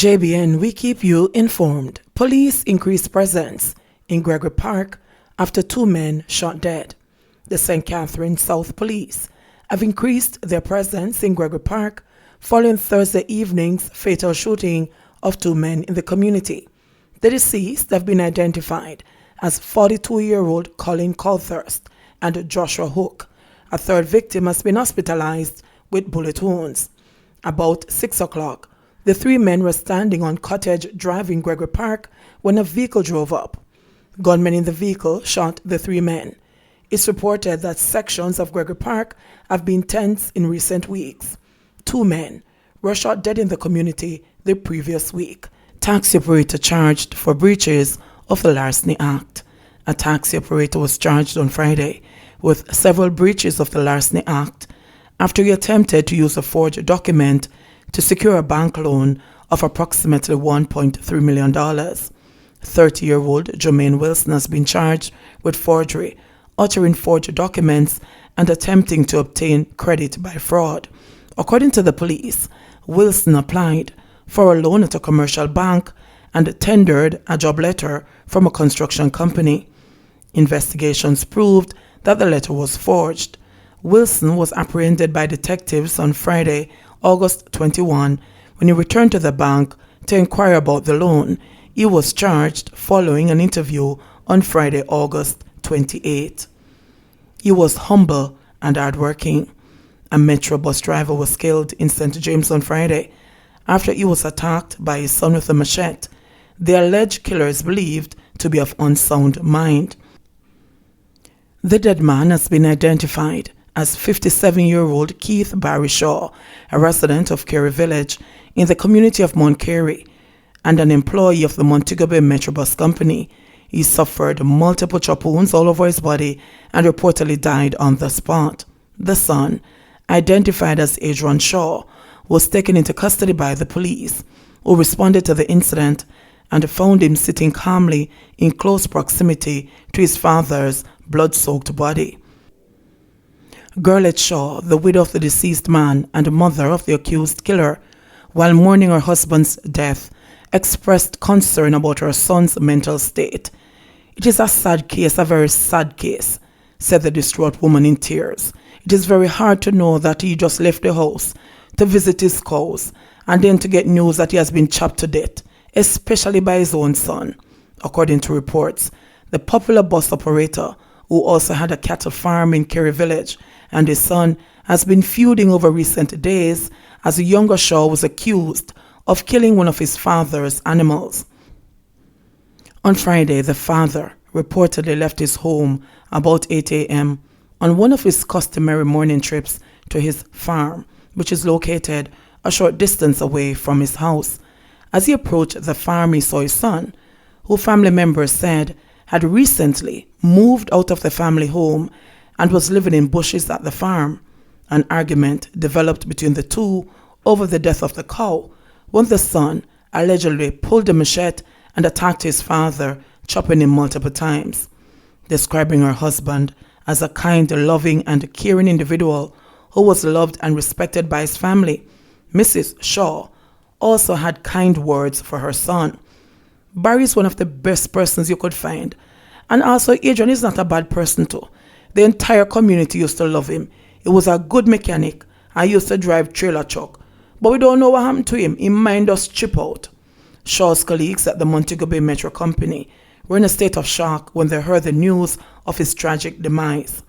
JBN, we keep you informed. Police increased presence in Gregory Park after 2 men shot dead. The St. Catherine South Police have increased their presence in Gregory Park following Thursday evening's fatal shooting of 2 men in the community. The deceased have been identified as 42-year-old Colin Colthurst and Joshua Hook. A third victim has been hospitalized with bullet wounds. About 6 o'clock, the 3 men were standing on Cottage Drive in Gregory Park when a vehicle drove up. Gunmen in the vehicle shot the 3 men. It's reported that sections of Gregory Park have been tense in recent weeks. 2 men were shot dead in the community the previous week. Taxi operator charged for breaches of the Larceny Act. A taxi operator was charged on Friday with several breaches of the Larceny Act after he attempted to use a forged document to secure a bank loan of approximately $1.3 million. 30-year-old Jermaine Wilson has been charged with forgery, uttering forged documents, and attempting to obtain credit by fraud. According to the police, Wilson applied for a loan at a commercial bank and tendered a job letter from a construction company. Investigations proved that the letter was forged. Wilson was apprehended by detectives on Friday, August 21, when he returned to the bank to inquire about the loan. He was charged following an interview on Friday, August 28. He was humble and hardworking. A Metro bus driver was killed in St. James on Friday after he was attacked by his son with a machete. The alleged killer is believed to be of unsound mind. The dead man has been identified as 57-year-old Keith Barry Shaw, a resident of Carey Village in the community of Mount Carey and an employee of the Montego Bay Metrobus Company. He suffered multiple chop wounds all over his body and reportedly died on the spot. The son, identified as Adrian Shaw, was taken into custody by the police, who responded to the incident and found him sitting calmly in close proximity to his father's blood-soaked body. Gerlet Shaw, the widow of the deceased man and mother of the accused killer, while mourning her husband's death, expressed concern about her son's mental state. "It is a sad case, a very sad case," said the distraught woman in tears. "It is very hard to know that he just left the house to visit his cows and then to get news that he has been chopped to death, especially by his own son." According to reports, the popular bus operator, who also had a cattle farm in Carey Village, and his son has been feuding over recent days as the younger Shaw was accused of killing one of his father's animals. On Friday, the father reportedly left his home about 8 a.m. on one of his customary morning trips to his farm, which is located a short distance away from his house. As he approached the farm, he saw his son, who family members said had recently moved out of the family home and was living in bushes at the farm. An argument developed between the two over the death of the cow when the son allegedly pulled a machete and attacked his father, chopping him multiple times. Describing her husband as a kind, loving, and caring individual who was loved and respected by his family, Mrs. Shaw also had kind words for her son. "Barry is one of the best persons you could find. And also, Adrian is not a bad person too. The entire community used to love him. He was a good mechanic. I used to drive trailer truck. But we don't know what happened to him. His mind just chip out." Shaw's colleagues at the Montego Bay Metro Company were in a state of shock when they heard the news of his tragic demise.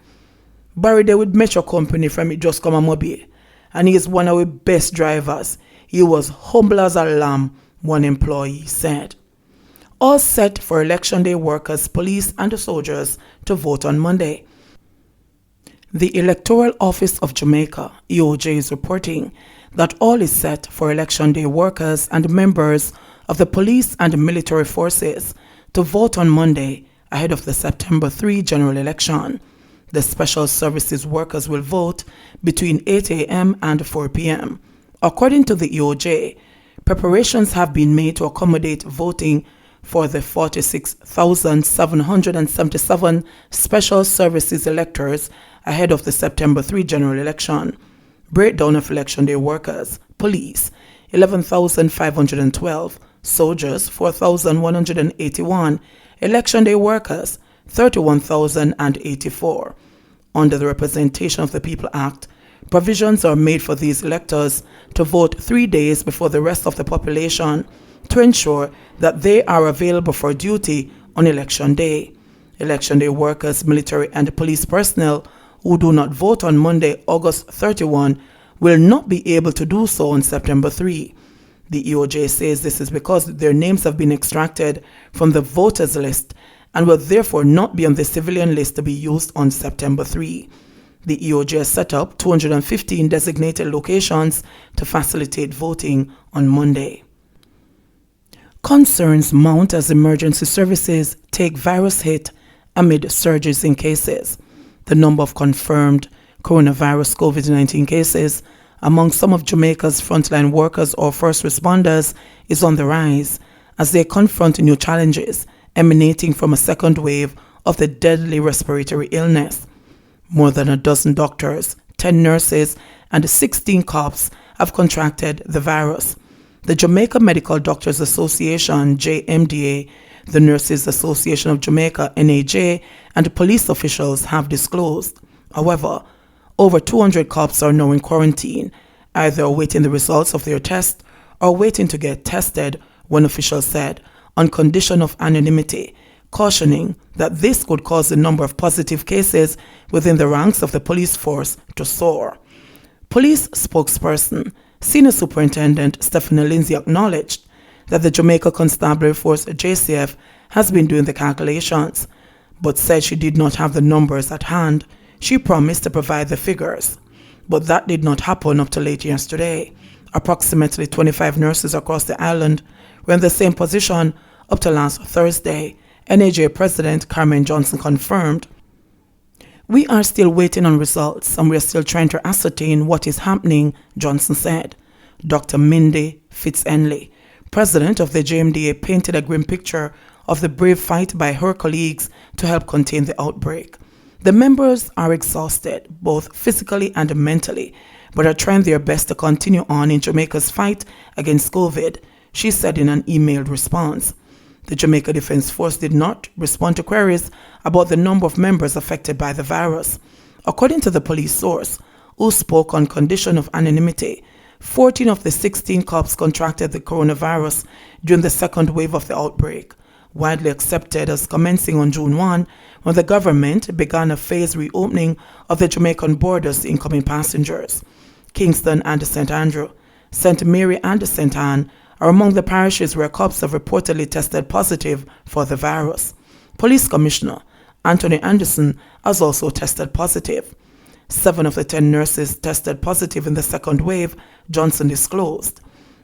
"Barry there with Metro Company from it just come a mobile, and he is one of our best drivers. He was humble as a lamb," one employee said. All set for Election Day workers, police, and soldiers to vote on Monday. The Electoral Office of Jamaica, EOJ, is reporting that all is set for Election Day workers and members of the police and military forces to vote on Monday ahead of the September 3 general election. The special services workers will vote between 8 a.m. and 4 p.m. According to the EOJ, preparations have been made to accommodate voting for the 46,777 special services electors ahead of the September 3 general election. Breakdown of Election Day workers, police, 11,512, soldiers 4,181, election day workers 31,084. Under the Representation of the People Act, provisions are made for these electors to vote 3 days before the rest of the population to ensure that they are available for duty on election day. Election day workers, military and police personnel who do not vote on Monday, August 31, will not be able to do so on September 3. The EOJ says this is because their names have been extracted from the voters list and will therefore not be on the civilian list to be used on September 3. The EOJ has set up 215 designated locations to facilitate voting on Monday. Concerns mount as emergency services take virus hit amid surges in cases. The number of confirmed coronavirus COVID-19 cases among some of Jamaica's frontline workers or first responders is on the rise as they confront new challenges emanating from a second wave of the deadly respiratory illness. More than a dozen doctors, 10 nurses, and 16 cops have contracted the virus. The Jamaica Medical Doctors Association, JMDA, the Nurses Association of Jamaica, NAJ, and police officials have disclosed. However, over 200 cops are now in quarantine, either awaiting the results of their test or waiting to get tested, one official said, on condition of anonymity, cautioning that this could cause the number of positive cases within the ranks of the police force to soar. Police spokesperson, Senior Superintendent Stephanie Lindsay acknowledged that the Jamaica Constabulary Force JCF has been doing the calculations, but said she did not have the numbers at hand. She promised to provide the figures, but that did not happen up to late yesterday. Approximately 25 nurses across the island were in the same position up to last Thursday, NAJ President Carmen Johnson confirmed. "We are still waiting on results and we are still trying to ascertain what is happening," Johnson said. Dr. Mindy Fitz-Henley, president of the JMDA, painted a grim picture of the brave fight by her colleagues to help contain the outbreak. "The members are exhausted, both physically and mentally, but are trying their best to continue on in Jamaica's fight against COVID," she said in an emailed response. The Jamaica Defense Force did not respond to queries about the number of members affected by the virus. According to the police source, who spoke on condition of anonymity, 14 of the 16 cops contracted the coronavirus during the second wave of the outbreak, widely accepted as commencing on June 1, when the government began a phased reopening of the Jamaican borders to incoming passengers. Kingston and St. Andrew, St. Mary and St. Anne are among the parishes where cops have reportedly tested positive for the virus. Police Commissioner Anthony Anderson has also tested positive. 7 of the 10 nurses tested positive in the second wave, Johnson disclosed.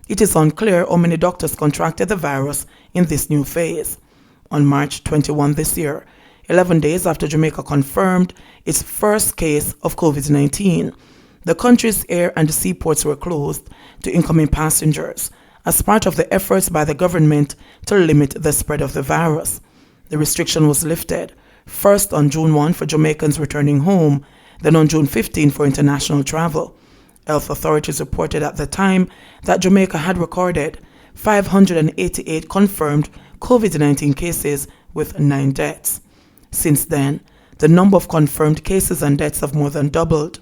It is unclear how many doctors contracted the virus in this new phase. On March 21 this year, 11 days after Jamaica confirmed its first case of COVID-19, the country's air and seaports were closed to incoming passengers as part of the efforts by the government to limit the spread of the virus. The restriction was lifted, first on June 1 for Jamaicans returning home, then on June 15 for international travel. Health authorities reported at the time that Jamaica had recorded 588 confirmed COVID-19 cases with 9 deaths. Since then, the number of confirmed cases and deaths have more than doubled.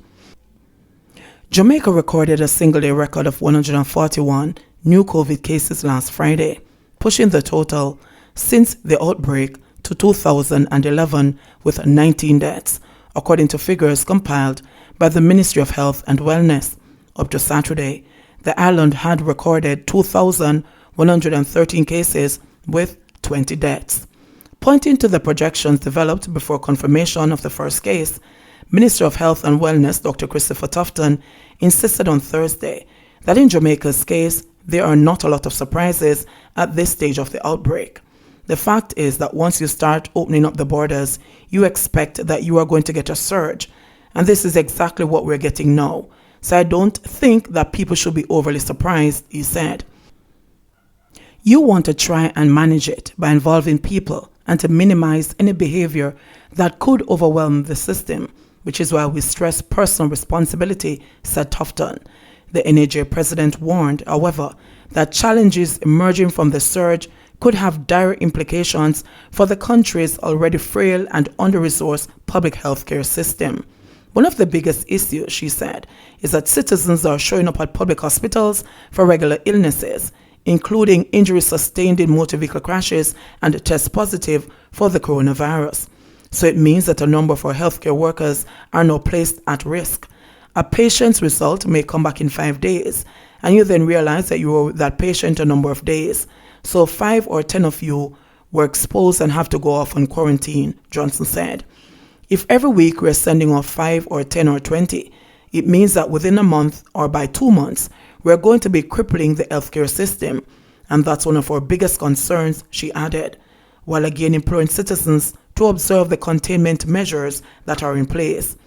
Jamaica recorded a single-day record of 141 new COVID cases last Friday, pushing the total since the outbreak to 2,011 with 19 deaths, according to figures compiled by the Ministry of Health and Wellness. Up to Saturday, the island had recorded 2,113 cases with 20 deaths. Pointing to the projections developed before confirmation of the first case, Minister of Health and Wellness Dr. Christopher Tufton insisted on Thursday that in Jamaica's case, there are not a lot of surprises at this stage of the outbreak. The fact is that once you start opening up the borders, you expect that you are going to get a surge, and this is exactly what we're getting now. So I don't think that people should be overly surprised, he said. You want to try and manage it by involving people and to minimize any behavior that could overwhelm the system, which is why we stress personal responsibility, said Tufton. The NAJ president warned, however, that challenges emerging from the surge could have dire implications for the country's already frail and under-resourced public health care system. One of the biggest issues, she said, is that citizens are showing up at public hospitals for regular illnesses, including injuries sustained in motor vehicle crashes and test positive for the coronavirus. So it means that a number of our healthcare workers are now placed at risk. A patient's result may come back in 5 days, and you then realize that you were with that patient a number of days. So 5 or 10 of you were exposed and have to go off on quarantine, Johnson said. If every week we're sending off 5 or 10 or 20, it means that within a month or by 2 months, we're going to be crippling the healthcare system. And that's one of our biggest concerns, she added, while again imploring citizens to observe the containment measures that are in place.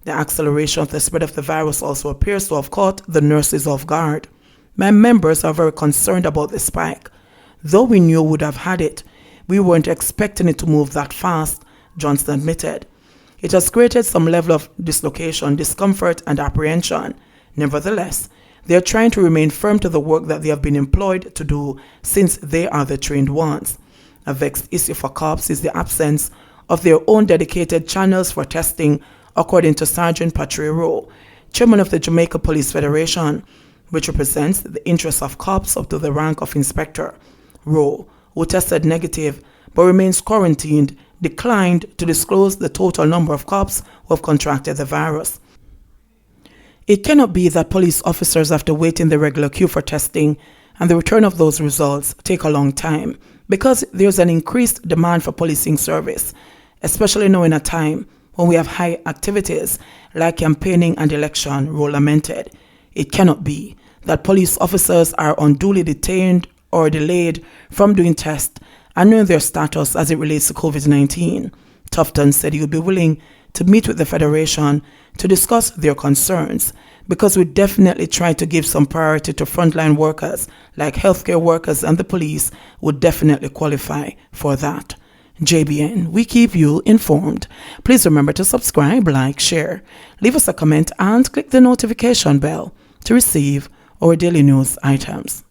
The acceleration of the spread of the virus also appears to have caught the nurses off guard. My members are very concerned about the spike. Though we knew we would have had it, we weren't expecting it to move that fast, Johnson admitted. It has created some level of dislocation, discomfort, and apprehension. Nevertheless, they are trying to remain firm to the work that they have been employed to do since they are the trained ones. A vexed issue for cops is the absence of their own dedicated channels for testing, according to Sergeant Patrick Rowe, chairman of the Jamaica Police Federation, which represents the interests of cops up to the rank of inspector. Rowe, who tested negative but remains quarantined, declined to disclose the total number of cops who have contracted the virus. It cannot be that police officers have to wait in the regular queue for testing and the return of those results take a long time, because there's an increased demand for policing service, especially now in a time when we have high activities like campaigning and election, Rowe lamented. It cannot be that police officers are unduly detained or delayed from doing tests and knowing their status as it relates to COVID-19. Tufton said he would be willing to meet with the Federation to discuss their concerns, because we definitely try to give some priority to frontline workers like healthcare workers, and the police would definitely qualify for that. JBN, we keep you informed. Please remember to subscribe, like, share, leave us a comment, and click the notification bell to receive our daily news items.